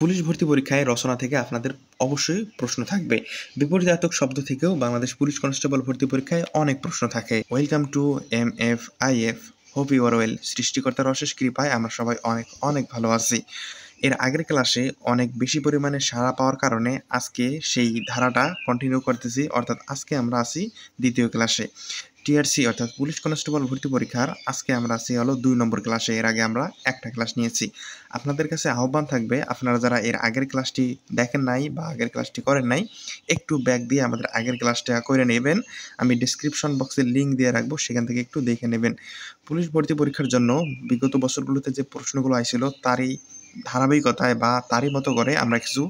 Police ভর্তি পরীক্ষায় রচনা থেকে আপনাদের অবশ্যই প্রশ্ন থাকবে। বিপরীতার্থক শব্দ থেকেও বাংলাদেশ পুলিশ কনস্টেবল ভর্তি পরীক্ষায় অনেক প্রশ্ন থাকে। Welcome to MFIF, hope you are well. সৃষ্টিকর্তার অশেষ কৃপায় আমরা সবাই অনেক অনেক ভালো আছি। এর আগের ক্লাসে অনেক বেশি পরিমাণে সাড়া পাওয়ার কারণে আজকে সেই ধারাটা কন্টিনিউ করতেছি, অর্থাৎ আজকে আমরা আছি দ্বিতীয় ক্লাসে। টিআরসি অর্থাৎ পুলিশ কনস্টেবল ভর্তি পরীক্ষার আজকে আমরা আছি হলো 2 নম্বর ক্লাসে। এর আগে আমরা একটা ক্লাস নিয়েছি। আপনাদের কাছে আহ্বান থাকবে, আপনারা যারা এর আগের ক্লাসটি দেখেন নাই বা আগের ক্লাসটি করেন নাই, একটু ব্যাক দিয়ে আমাদের আগের ক্লাসটা করে নেবেন। আমি ডিসক্রিপশন বক্সে লিঙ্ক দিয়ে রাখবো, সেখান থেকে একটু দেখে নেবেন। পুলিশ ভর্তি পরীক্ষার জন্য বিগত বছরগুলোতে যে প্রশ্নগুলো আইছিল তারই ধারাবাহিকতায় বা তারই মতো করে আমরা কিছু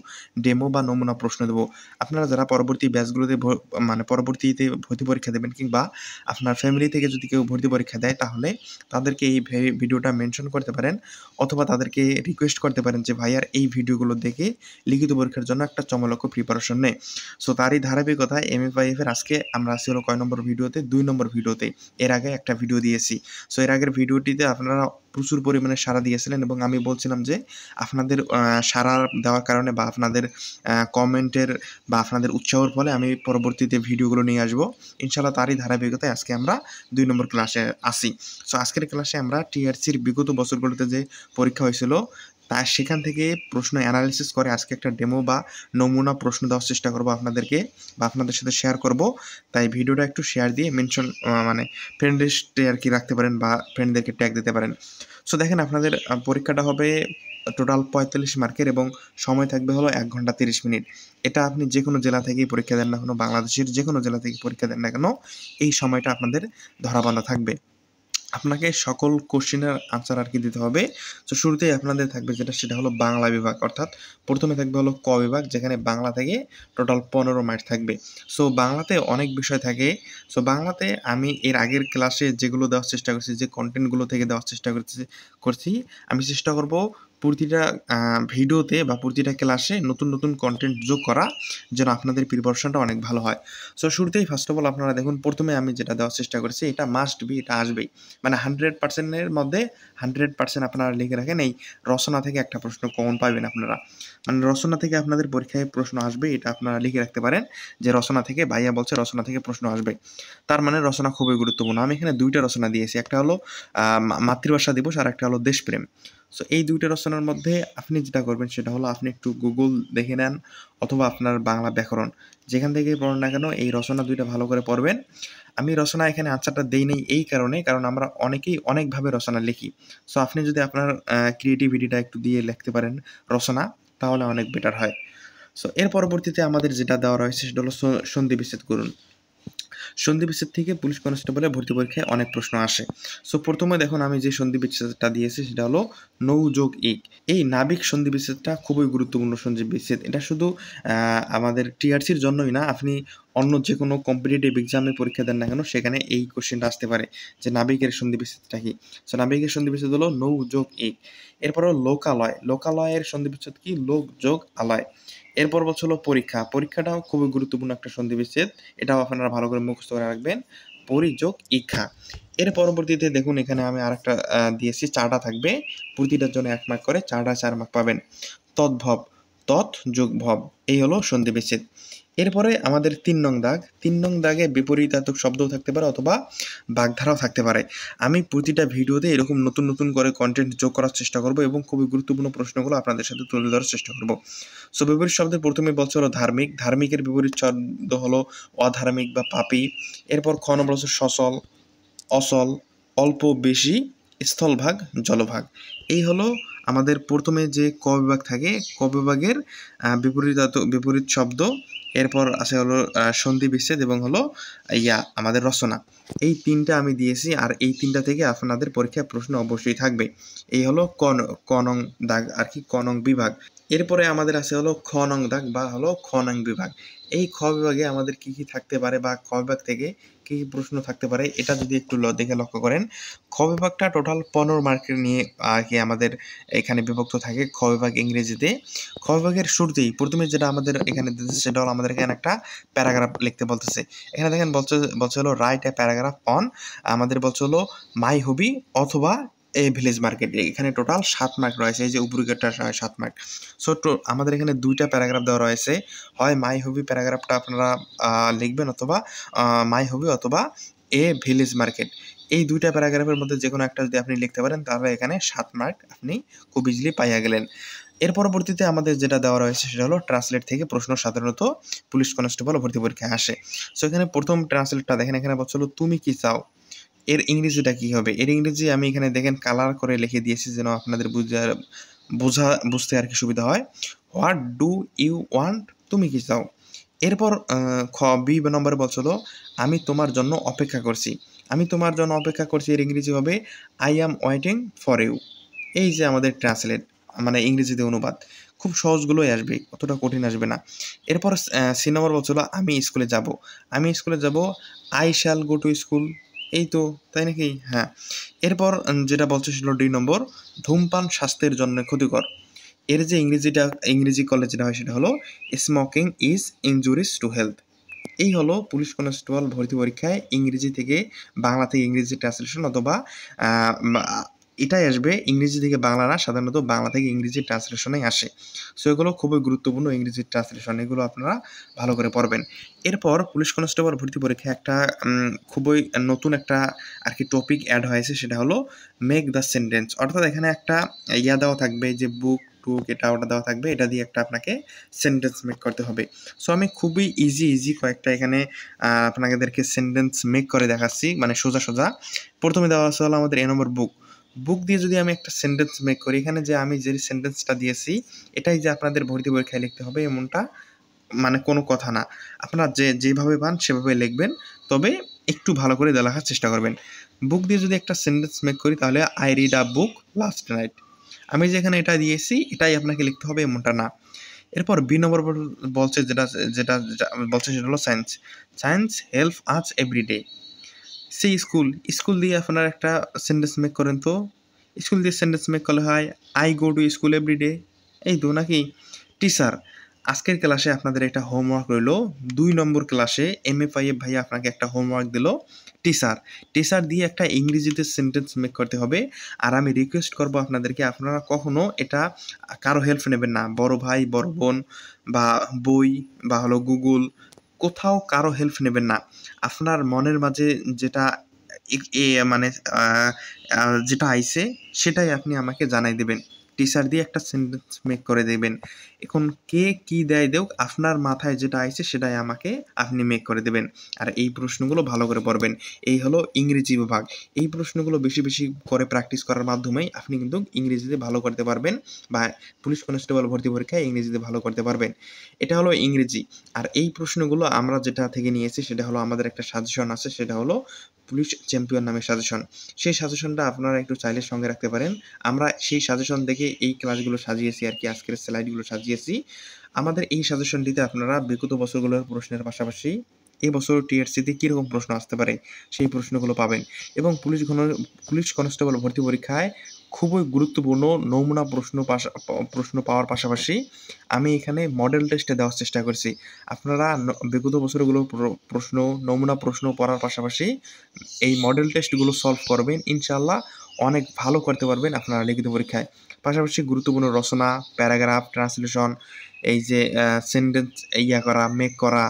ডেমো বা নমুনা প্রশ্ন দেবো। আপনারা যারা পরবর্তী ব্যাচগুলোতে পরবর্তীতে ভর্তি পরীক্ষা দেবেন, কিংবা আপনার ফ্যামিলি থেকে যদি কেউ ভর্তি পরীক্ষা দেয়, তাহলে তাদেরকে এই ভিডিওটা মেনশন করতে পারেন, অথবা তাদেরকে রিকোয়েস্ট করতে পারেন যে ভাইয়ার এই ভিডিওগুলো দেখে লিখিত পরীক্ষার জন্য একটা চমলক্ষ প্রিপারেশন নেয়। সো তারই ধারাবাহিকতায় MFIF এর আজকে আমরা আসি হলো কয় নম্বর ভিডিওতে? 2 নম্বর ভিডিওতে। এর আগে একটা ভিডিও দিয়েছি। সো এর আগের ভিডিওটিতে আপনারা প্রচুর পরিমাণে সাড়া দিয়েছিলেন, এবং আমি বলছিলাম যে আপনাদের সাড়া দেওয়ার কারণে বা আপনাদের কমেন্টের বা আপনাদের উৎসাহের ফলে আমি পরবর্তীতে ভিডিওগুলো নিয়ে আসবো ইনশাল্লাহ। তারই ধারাবাহিকতায় আজকে আমরা 2 নম্বর ক্লাসে আসি। সো আজকের ক্লাসে আমরা টিআরসির বিগত বছরগুলোতে যে পরীক্ষা হয়েছিল তা সেখান থেকে প্রশ্ন অ্যানালিসিস করে আজকে একটা ডেমো বা নমুনা প্রশ্ন দেওয়ার চেষ্টা করবো আপনাদেরকে, বা আপনাদের সাথে শেয়ার করব। তাই ভিডিওটা একটু শেয়ার দিয়ে মেনশন ফ্রেন্ড লিস্টে আর কি রাখতে পারেন, বা ফ্রেন্ডদেরকে ট্যাগ দিতে পারেন। সো দেখেন, আপনাদের পরীক্ষাটা হবে টোটাল 45 মার্কের, এবং সময় থাকবে হলো 1 ঘন্টা 30 মিনিট। এটা আপনি যে কোনো জেলা থেকেই পরীক্ষা দেন না কেন, বাংলাদেশের যে কোনো জেলা থেকে পরীক্ষা দেন না কেন, এই সময়টা আপনাদের ধরাবাঁধা থাকবে। আপনাকে সকল কোশ্চেনের আনসার আর কি দিতে হবে। তো শুরুতেই আপনাদের থাকবে সেটা হলো বাংলা বিভাগ, অর্থাৎ প্রথমে থাকবে হলো ক বিভাগ, যেখানে বাংলা থেকে টোটাল 15 মার্ক থাকবে। সো বাংলাতে অনেক বিষয় থাকে। সো বাংলাতে আমি এর আগের ক্লাসে যেগুলো দেওয়ার চেষ্টা করছি, যে কন্টেন্টগুলো থেকে দেওয়ার চেষ্টা করছি, আমি চেষ্টা করব প্রতিটা ভিডিওতে বা প্রতিটা ক্লাসে নতুন নতুন কন্টেন্ট যোগ করা, যেন আপনাদের প্রিপারেশনটা অনেক ভালো হয়। সো শুরুতেই ফার্স্ট অফ অল আপনারা দেখুন, প্রথমে আমি যেটা দেওয়ার চেষ্টা করেছি, এটা মাস্ট বি, এটা আসবেই। 100%-এর মধ্যে 100% আপনারা লিখে রাখেন, এই রচনা থেকে একটা প্রশ্ন কমন পাবেন আপনারা। রচনা থেকে আপনাদের পরীক্ষায় প্রশ্ন আসবে, এটা আপনারা লিখে রাখতে পারেন যে রচনা থেকে, ভাইয়া বলছে রচনা থেকে প্রশ্ন আসবে। তার মানে রচনা খুবই গুরুত্বপূর্ণ। আমি এখানে 2টা রচনা দিয়েছি, একটা হলো মাতৃভাষা দিবস, আর একটা হলো দেশপ্রেম। সো এই 2টা রচনার মধ্যে আপনি যেটা করবেন সেটা হলো, আপনি একটু গুগল দেখে নেন, অথবা আপনার বাংলা ব্যাকরণ যেখান থেকে পড়েন না কেন, এই রচনা 2টা ভালো করে পড়বেন। আমি রচনা এখানে আনসারটা দেই নাই এই কারণে, কারণ আমরা অনেকেই অনেকভাবে রচনা লিখি। সো আপনি যদি আপনার ক্রিয়েটিভিটিটা একটু দিয়ে লিখতে পারেন রচনা, তাহলে অনেক বেটার হয়। সো এর পরবর্তীতে আমাদের যেটা দেওয়া রয়েছে সেটা হলো সন্ধি বিচ্ছেদ করুন। সন্ধি বিচ্ছেদ থেকে পুলিশ কনস্টেবলের ভর্তি পরীক্ষায় অনেক প্রশ্ন আসে। সো প্রথমে দেখুন, আমি যে সন্ধি বিচ্ছেদটা দিয়েছি সেটা হলো নৌ যোগ ইক। এই নাবিক সন্ধি বিচ্ছেদটা খুবই গুরুত্বপূর্ণ সন্ধি বিচ্ছেদ। এটা শুধু আমাদের টিআরসির জন্যই না, আপনি অন্য যে কোনো কম্পিটিটিভ এক্সামে পরীক্ষা দেন না কেন, সেখানে এই কোশ্চেনটা আসতে পারে যে নাবিকের সন্ধি বিচ্ছেদটা কি। সো নাবিকের সন্ধি বিচ্ছেদ হলো নৌ যোগ ইক। এরপর হলো লোকালয়। লোকালয়ের সন্ধি বিচ্ছেদ কি? লোক যোগ আলয়। এরপর বলছে হলো পরীক্ষা। পরীক্ষাটাও খুবই গুরুত্বপূর্ণ একটা সন্ধি বিচ্ছেদ, এটাও আপনারা ভালো করে মুখস্থ করে রাখবেন, পরিযোগ ইক্ষা। এর পরবর্তীতে দেখুন, এখানে আমি আরেকটা দিয়েছি, 4টা থাকবে, প্রতিটার জন্য 1 মার্ক করে, 4টা 4 মার্ক পাবেন। তদ্ভব, তৎ যোগ ভব, এই হলো সন্ধি বিচ্ছেদ। এরপরে আমাদের 3 নং দাগ। 3 নং দাগে বিপরীতার্থক শব্দও থাকতে পারে, অথবা বাগধারাও থাকতে পারে। আমি প্রতিটা ভিডিওতে এরকম নতুন নতুন করে কন্টেন্ট যোগ করার চেষ্টা করব, এবং খুবই গুরুত্বপূর্ণ প্রশ্নগুলো আপনাদের সাথে তুলে ধরার চেষ্টা করব। সো বিপরীত শব্দের প্রথমে বলছে হলো ধার্মিক। ধার্মিকের বিপরীত শব্দ হলো অধার্মিক বা পাপী। এরপর খ নম্বর হচ্ছে সচল, অচল, অল্প, বেশি, স্থলভাগ, জলভাগ। এই হলো আমাদের প্রথমে যে ক বিভাগ থাকে, ক বিভাগের বিপরীত শব্দ। এরপর আছে হলো সন্ধি বিচ্ছেদ, এবং হলো আমাদের রচনা। এই 3টা আমি দিয়েছি, আর এই 3টা থেকে আপনাদের পরীক্ষায় প্রশ্ন অবশ্যই থাকবে। এই হলো ক নং দাগ আর কি, ক নং বিভাগ। এরপরে আমাদের আছে হলো খ নং দাগ, বা হলো খ নং বিভাগ। এই খ বিভাগে আমাদের কি কি থাকতে পারে, বা খ বিভাগ থেকে কি কি প্রশ্ন থাকতে পারে, এটা যদি একটু দেখে লক্ষ্য করেন। খ বিভাগটা টোটাল 15 মার্কের নিয়ে আর কি আমাদের এখানে বিভক্ত থাকে। খ বিভাগ ইংরেজিতে। খ বিভাগের শুরুতেই প্রথমে যেটা আমাদের এখানে দিতেছে সেটা হলো, আমাদের এখানে একটা প্যারাগ্রাফ লিখতে বলতেছে। এখানে দেখেন বলছে হলো রাইট এ প্যারাগ্রাফ অন, আমাদের বলছে হলো মাই হবি অথবা এ ভিলেজ মার্কেট। এখানে টোটাল 7 মার্ক রয়েছে, এই যে উপরিকেরটা 7 মার্ক। সো আমাদের এখানে 2টা প্যারাগ্রাফ দেওয়া রয়েছে, হয় মাই হবি প্যারাগ্রাফটা আপনারা লিখবেন, অথবা মাই হবি অথবা এ ভিলেজ মার্কেট। এই 2টা প্যারাগ্রাফের মধ্যে যে কোনো একটা যদি আপনি লিখতে পারেন তাহলে এখানে 7 মার্ক আপনি খুব ইজিলি পাইয়া গেলেন। এর পরবর্তীতে আমাদের যেটা দেওয়া রয়েছে সেটা হলো ট্রান্সলেট থেকে প্রশ্ন সাধারণত পুলিশ কনস্টেবল ভর্তি পরীক্ষায় আসে। সো এখানে প্রথম ট্রান্সলেটটা দেখেন, এখানে বলছিল তুমি কি চাও, এর ইংরেজিটা কি হবে? এর ইংরেজি আমি এখানে দেখেন কালার করে লিখে দিয়েছি যেন আপনাদের বুঝতে আর কি সুবিধা হয়। হোয়াট ডু ইউ ওয়ান্ট, তুমি কি চাও। এরপর বি নম্বরে বলছিল আমি তোমার জন্য অপেক্ষা করছি। আমি তোমার জন্য অপেক্ষা করছি এর ইংরেজি হবে I am waiting for you. এই যে আমাদের ট্রান্সলেট, মানে ইংরেজিতে অনুবাদ, খুব সহজগুলোই আসবে, অতটা কঠিন আসবে না। এরপর সি নম্বর বলছিল আমি স্কুলে যাব। আমি স্কুলে যাব, I shall go to school. এই তো, তাই নাকি? হ্যাঁ। এরপর যেটা বলছে সেটা ডি নম্বর, ধূমপান স্বাস্থ্যের জন্য ক্ষতিকর। এর যে ইংরেজি কলেজ যেটা হয় সেটা হলো স্মোকিং ইজ ইনজুরিস টু হেলথ। এই হলো পুলিশ কনস্টেবল ভর্তি পরীক্ষায় ইংরেজি থেকে বাংলা থেকে ইংরেজি ট্রান্সলেশন, অথবা এটাই আসবে ইংরেজি থেকে বাংলা না, সাধারণত বাংলা থেকে ইংরেজি ট্রান্সলেশনেই আসে। সো এগুলো খুবই গুরুত্বপূর্ণ ইংরেজি ট্রান্সলেশন, এগুলো আপনারা ভালো করে পড়বেন। এরপর পুলিশ কনস্টেবল ভর্তি পরীক্ষায় একটা খুবই নতুন একটা আর কি টপিক অ্যাড হয়েছে, সেটা হলো মেক দ্য সেন্টেন্স। অর্থাৎ এখানে একটা দেওয়া থাকবে যে বুক টুক এটা ওটা দেওয়া থাকবে, এটা দিয়ে একটা আপনাকে সেন্টেন্স মেক করতে হবে। সো আমি খুবই ইজি কয়েকটা এখানে আপনাদেরকে সেন্টেন্স মেক করে দেখাচ্ছি, মানে সোজা। প্রথমে দেওয়া আছে হলো আমাদের নম্বর বুক দিয়ে যদি আমি একটা সেন্টেন্স মেক করি, এখানে যে আমি যে সেন্টেন্সটা দিয়েছি এটাই যে আপনাদের ভর্তি পরীক্ষায় লিখতে হবে এমনটা মানে কোনো কথা না। আপনারা যেভাবে পান সেভাবে লিখবেন, তবে একটু ভালো করে লেখার চেষ্টা করবেন। বুক দিয়ে যদি একটা সেন্টেন্স মেক করি তাহলে I read a book last night. আমি যেখানে এটা দিয়েছি এটাই আপনাকে লিখতে হবে এমনটা না। এরপর বি নম্বর বলছে যেটা বলছে সেটা হলো সায়েন্স হেল্প আস এভরিডে। সেই স্কুল দিয়ে আপনারা একটা সেন্টেন্স মেক করেন তো। স্কুল দিয়ে সেন্টেন্স মেক করলে হয় I go to school every day. এই তো নাকি? টিচার, আজকের ক্লাসে আপনাদের একটা হোমওয়ার্ক রইলো। 2 নম্বর ক্লাসে MF5 ভাইয়া আপনাকে একটা হোমওয়ার্ক দিল, টিচার দিয়ে একটা ইংরেজিতে সেন্টেন্স মেক করতে হবে। আর আমি রিকোয়েস্ট করব আপনাদেরকে, আপনারা কখনো এটা কারো হেল্প নেবেন না, বড় ভাই বড় বোন বা বই বা হলো গুগল, কোথাও কারো হেল্প নেবেন না। আপনার মনের মাঝে যেটা মানে যেটা আইছে সেটাই আপনি আমাকে জানাই দেবেন। টিচার দিয়ে একটা সেন্টেন্স মেক করে দেবেন। এখন কে কি দেয় দেউক, আপনার মাথায় যেটা আইছে সেটাই আমাকে আপনি মেক করে দেবেন। আর এই প্রশ্নগুলো ভালো করে পড়বেন। এই হলো ইংরেজি বিভাগ। এই প্রশ্নগুলো বেশি করে প্র্যাকটিস করার মাধ্যমেই আপনি কিন্তু ইংরেজিতে ভালো করতে পারবেন, বা পুলিশ কনস্টেবল ভর্তি পরীক্ষায় ইংরেজিতে ভালো করতে পারবেন। এটা হলো ইংরেজি। আর এই প্রশ্নগুলো আমরা যেটা থেকে নিয়েছি সেটা হলো আমাদের একটা সাজেশন আছে, সেটা হলো পুলিশ চ্যাম্পিয়ন নামে সাজেশন। সেই সাজেশনটা আপনারা একটু চাইলে সঙ্গে রাখতে পারেন। আমরা সেই সাজেশন দেখে এই ক্লাসগুলো সাজিয়েছি আর কি, আজকের স্লাইডগুলো সাজিয়েছি। আমাদের এই সাজেশনটিতে আপনারা বিগত বছরগুলোর প্রশ্নের পাশাপাশি এই বছর টিআরসিতে কীরকম প্রশ্ন আসতে পারে সেই প্রশ্নগুলো পাবেন। এবং পুলিশ কনস্টেবল ভর্তি পরীক্ষায় খুবই গুরুত্বপূর্ণ নমুনা প্রশ্ন পাওয়ার পাশাপাশি আমি এখানে মডেল টেস্টে দেওয়ার চেষ্টা করছি। আপনারা বিগত বছরগুলো নমুনা প্রশ্ন পড়ার পাশাপাশি এই মডেল টেস্টগুলো সলভ করবেন, ইনশাল্লাহ অনেক ভালো করতে পারবেন আপনারা লিখিত পরীক্ষায়। পাশাপাশি গুরুত্বপূর্ণ রচনা, প্যারাগ্রাফ, ট্রান্সলেশন, এই যে সেন্টেন্স মেক করা,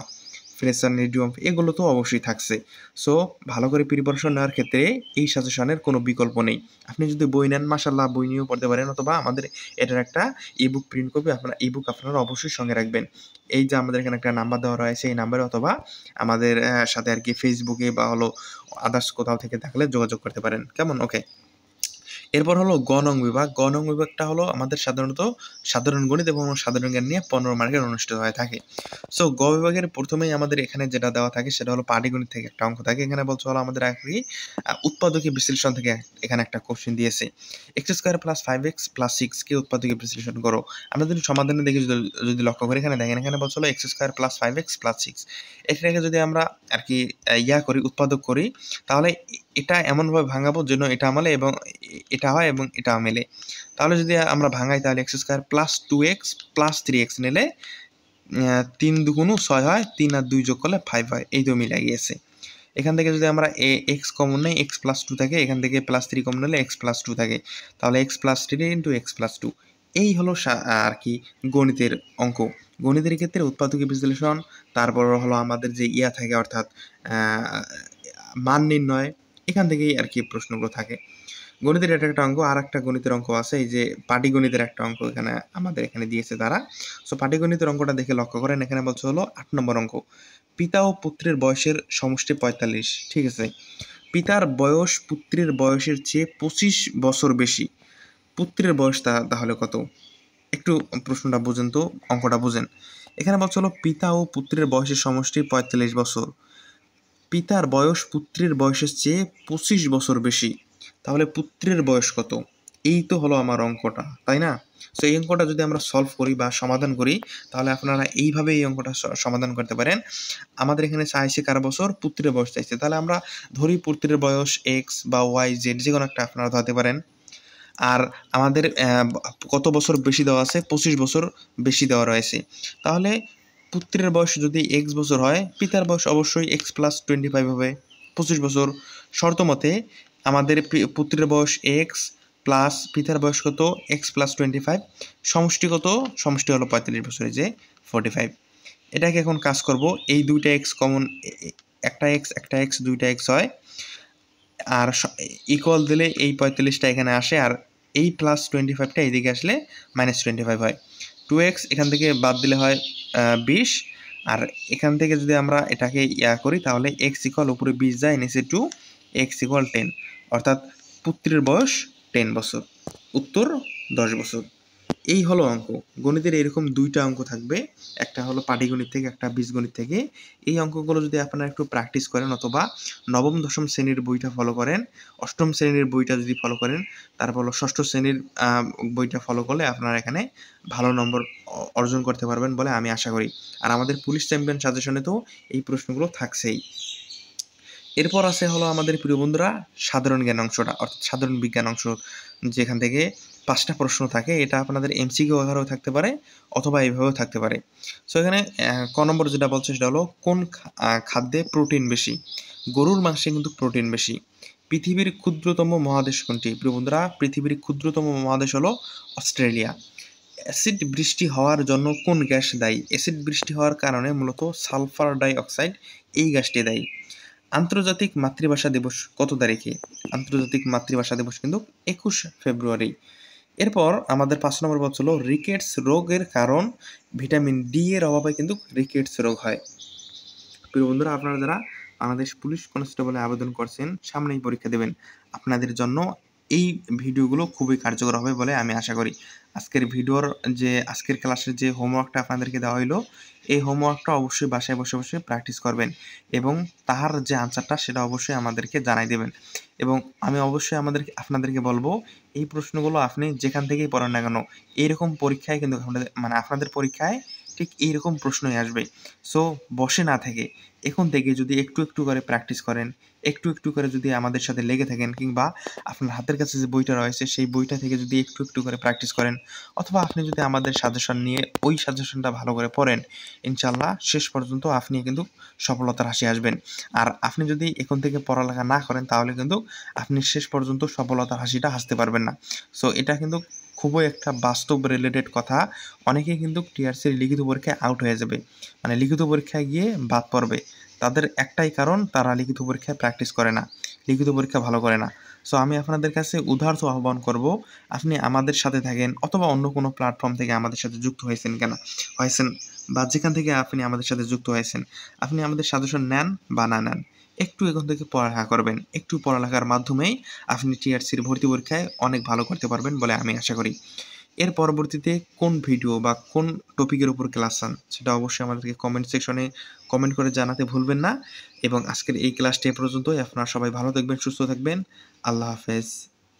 ফ্রেশার ইডিয়ম, এগুলো তো অবশ্যই থাকছে। সো ভালো করে প্রিপারেশন নেওয়ার ক্ষেত্রে এই সাজেশনের কোনো বিকল্প নেই। আপনি যদি বই নেন মাশাআল্লাহ বই নিয়েও পড়তে পারেন, অথবা আমাদের এটার একটা ইবুক প্রিন্ট কপি আপনারা অবশ্যই সঙ্গে রাখবেন। এই যে আমাদের এখানে একটা নাম্বার দেওয়া রয়েছে, এই নাম্বারে অথবা আমাদের সাথে আর কি ফেসবুকে বা হলো আদার্স কোথাও থেকে থাকলে যোগাযোগ করতে পারেন। কেমন? ওকে। এরপর হলো গ নং বিভাগ। গ নং বিভাগটা হলো আমাদের সাধারণত সাধারণ গণিত এবং সাধারণ জ্ঞান নিয়ে 15 মার্কের অনুষ্ঠিত হয়ে থাকে। সো গ বিভাগের প্রথমেই আমাদের এখানে যেটা দেওয়া থাকে সেটা হলো পাটিগণিত থেকে একটা অঙ্ক থাকে। এখানে বলছে হলো আমাদের উৎপাদকীয় বিশ্লেষণ থেকে এখানে একটা কোশ্চেন দিয়েছে। x² + 5x + 6 কে উৎপাদকীয় বিশ্লেষণ করো। আমরা যদি সমাধানে দেখি, যদি লক্ষ্য করি, এখানে দেখেন এখানে বলছে হলো x² + 5x + 6। এটাকে যদি আমরা আর কি উৎপাদক করি, তাহলে এটা এমনভাবে ভাঙাবো যেন এটা মেলে এবং এটা হয় এবং এটা মেলে। তাহলে যদি আমরা ভাঙাই তাহলে x² + 2x + 3x নিলে 3 × 2 = 6 হয়, 3 আর 2 যোগ করলে 5 হয়। এই তো মিলে গিয়েছে। এখান থেকে যদি আমরা এক্স কমন নেই, এক্স প্লাস টু থাকে, এখান থেকে প্লাস থ্রি কমন নিলে এক্স প্লাস টু থাকে, তাহলে X plus three into X plus two. এই হলো আর কি গণিতের অঙ্ক। গণিতের ক্ষেত্রে উৎপাদক বিশ্লেষণ, তারপর হলো আমাদের যে ইয়া থাকে অর্থাৎ মান নির্ণয়, এখান থেকেই আর কি প্রশ্নগুলো থাকে। গণিতের এটা একটা অঙ্ক। আর একটা গণিতের অঙ্ক আছে, এই যে পাটিগণিতের একটা অঙ্ক এখানে আমাদের এখানে দিয়েছে তারা। সো পাটিগণিতের অঙ্কটা দেখে লক্ষ্য করেন, এখানে বলছে হলো 8 নম্বর অঙ্ক, পিতা ও পুত্রের বয়সের সমষ্টি 45। ঠিক আছে, পিতার বয়স পুত্রের বয়সের চেয়ে 25 বছর বেশি, পুত্রের বয়স তাহলে কত? একটু প্রশ্নটা বুঝেন তো, অঙ্কটা বুঝেন। এখানে বলছে হলো পিতা ও পুত্রের বয়সের সমষ্টি 45 বছর, পিতার বয়স পুত্রের বয়সের চেয়ে 25 বছর বেশি, তাহলে পুত্রের বয়স কত? এই তো হলো আমার অঙ্কটা, তাই না? সো এই অঙ্কটা যদি আমরা সলভ করি বা সমাধান করি, তাহলে আপনারা এইভাবে এই অঙ্কটা সমাধান করতে পারেন। আমাদের এখানে চাইছে কার বছর? পুত্রের বয়স চাইছে, তাহলে আমরা ধরি পুত্রের বয়স এক্স বা ওয়াই জেড, যে কোনো একটা আপনারা ধরতে পারেন। আর আমাদের কত বছর বেশি দেওয়া আছে? 25 বছর বেশি দেওয়া রয়েছে। তাহলে পুত্রের বয়স যদি এক্স বছর হয়, পিতার বয়স অবশ্যই এক্স প্লাস 25 হবে, 25 বছর। শর্ত মতে আমাদের পুত্রের বয়স এক্স প্লাস পিতার বয়স কত? এক্স প্লাস 25, সমষ্টি কত? সমষ্টি হলো 45 বছরে যে 45। এটাকে এখন কাজ করব, এই দুইটা এক্স কমন, একটা এক্স দুইটা এক্স হয়, আর ইকুয়াল দিলে এই 45টা এখানে আসে, আর এই প্লাস 25টা এইদিকে আসলে মাইনাস 25 হয়। 2x এখান থেকে বাদ দিলে হয় 20, আর এখান থেকে যদি আমরা এটাকে করি তাহলে এক্স ইকুয়াল উপরে 20 যায়, নিচে 2, এক্স ইকুয়াল 10, অর্থাৎ পুত্রের বয়স 10 বছর, উত্তর 10 বছর। এই হলো অঙ্ক। গণিতের এরকম দুইটা অঙ্ক থাকবে, একটা হলো পাটিগণিত থেকে, একটা বীজগণিত থেকে। এই অঙ্কগুলো যদি আপনারা একটু প্র্যাকটিস করেন, অথবা নবম দশম শ্রেণীর বইটা ফলো করেন, অষ্টম শ্রেণীর বইটা যদি ফলো করেন, তারপর হলো ষষ্ঠ শ্রেণীর বইটা ফলো করলে আপনারা এখানে ভালো নম্বর অর্জন করতে পারবেন বলে আমি আশা করি। আর আমাদের পুলিশ চ্যাম্পিয়ন সাজেশনে তো এই প্রশ্নগুলো থাকছেই। এরপর আছে হলো আমাদের প্রিয় বন্ধুরা সাধারণ জ্ঞান অংশটা, অর্থাৎ সাধারণ বিজ্ঞান অংশ, যেখান থেকে 5টা প্রশ্ন থাকে। এটা আপনাদের এমসিকিউ আকারেও থাকতে পারে, অথবা এইভাবেও থাকতে পারে। সো এখানে ক নম্বর যেটা বলছে সেটা হলো কোন খাদ্যে প্রোটিন বেশি? গরুর মাংসে কিন্তু প্রোটিন বেশি। পৃথিবীর ক্ষুদ্রতম মহাদেশ কোনটি? প্রিয় বন্ধুরা, পৃথিবীর ক্ষুদ্রতম মহাদেশ হলো অস্ট্রেলিয়া। অ্যাসিড বৃষ্টি হওয়ার জন্য কোন গ্যাস দায়ী? অ্যাসিড বৃষ্টি হওয়ার কারণে মূলত সালফার ডাই অক্সাইড এই গ্যাসটি দায়ী। আন্তর্জাতিক মাতৃভাষা দিবস কত তারিখে? আন্তর্জাতিক মাতৃভাষা দিবস কিন্তু 21 ফেব্রুয়ারি। এরপর আমাদের 5 নম্বর বলছিল রিকেটস রোগের কারণ। ভিটামিন ডি এর অভাবে কিন্তু রিকেটস রোগ হয়। প্রিয় বন্ধুরা, আপনারা যারা বাংলাদেশ পুলিশ কনস্টেবলে আবেদন করছেন, সামনেই পরীক্ষা দেবেন, আপনাদের জন্য এই ভিডিওগুলো খুবই কার্যকর হবে বলে আমি আশা করি। আজকের ক্লাসের যে হোমওয়ার্কটা আপনাদেরকে দেওয়া হইলো, এই হোমওয়ার্কটা অবশ্যই বাসায় বসে বসে প্র্যাকটিস করবেন, এবং তাহার যে আনসারটা সেটা অবশ্যই আমাদেরকে জানাই দেবেন। এবং আমি অবশ্যই আপনাদেরকে বলবো, এই প্রশ্নগুলো আপনি যেখান থেকেই পড়েন না কেন, এইরকম পরীক্ষায় কিন্তু আপনাদের পরীক্ষায় ঠিক এইরকম প্রশ্নই আসবে। সো বসে না থেকে এখন থেকে যদি একটু একটু করে প্র্যাকটিস করেন, একটু একটু করে যদি আমাদের সাথে লেগে থাকেন, কিংবা আপনার হাতের কাছে যে বইটা রয়েছে সেই বইটা থেকে যদি একটু একটু করে প্র্যাকটিস করেন, অথবা আপনি যদি আমাদের সাজেশন নিয়ে ওই সাজেশনটা ভালো করে পড়েন, ইনশাল্লাহ শেষ পর্যন্ত আপনি কিন্তু সফলতার হাসি আসবেন। আর আপনি যদি এখন থেকে পড়ালেখা না করেন, তাহলে কিন্তু আপনি শেষ পর্যন্ত সফলতার হাসিটা হাসতে পারবেন না। সো এটা কিন্তু খুবই একটা বাস্তব রিলেটেড কথা। অনেকেই কিন্তু টিআরসির লিখিত পরীক্ষায় আউট হয়ে যাবে, মানে লিখিত পরীক্ষায় গিয়ে বাদ পড়বে। তাদের একটাই কারণ, তারা লিখিত পরীক্ষায় প্র্যাকটিস করে না, লিখিত পরীক্ষা ভালো করে না। সো আমি আপনাদের কাছে উদারত আহ্বান করব, আপনি আমাদের সাথে থাকেন, অথবা অন্য কোনো প্ল্যাটফর্ম থেকে আমাদের সাথে যুক্ত হয়েছেন বা যেখান থেকে আপনি আমাদের সাথে যুক্ত হয়েছেন, আপনি আমাদের সাজেশন নেন বা না নেন, একটু এখন থেকে পড়ালেখা করবেন। একটু পড়ালেখার মাধ্যমেই আপনি টিআরসির ভর্তি পরীক্ষায় অনেক ভালো করতে পারবেন বলে আমি আশা করি। এর পরবর্তীতে কোন ভিডিও বা কোন টপিকের উপর ক্লাস চান, সেটা অবশ্যই আমাদেরকে কমেন্ট সেকশনে কমেন্ট করে জানাতে ভুলবেন না। এবং আজকের এই ক্লাসটি এ পর্যন্তই। আপনারা সবাই ভালো থাকবেন, সুস্থ থাকবেন। আল্লাহ হাফেজ।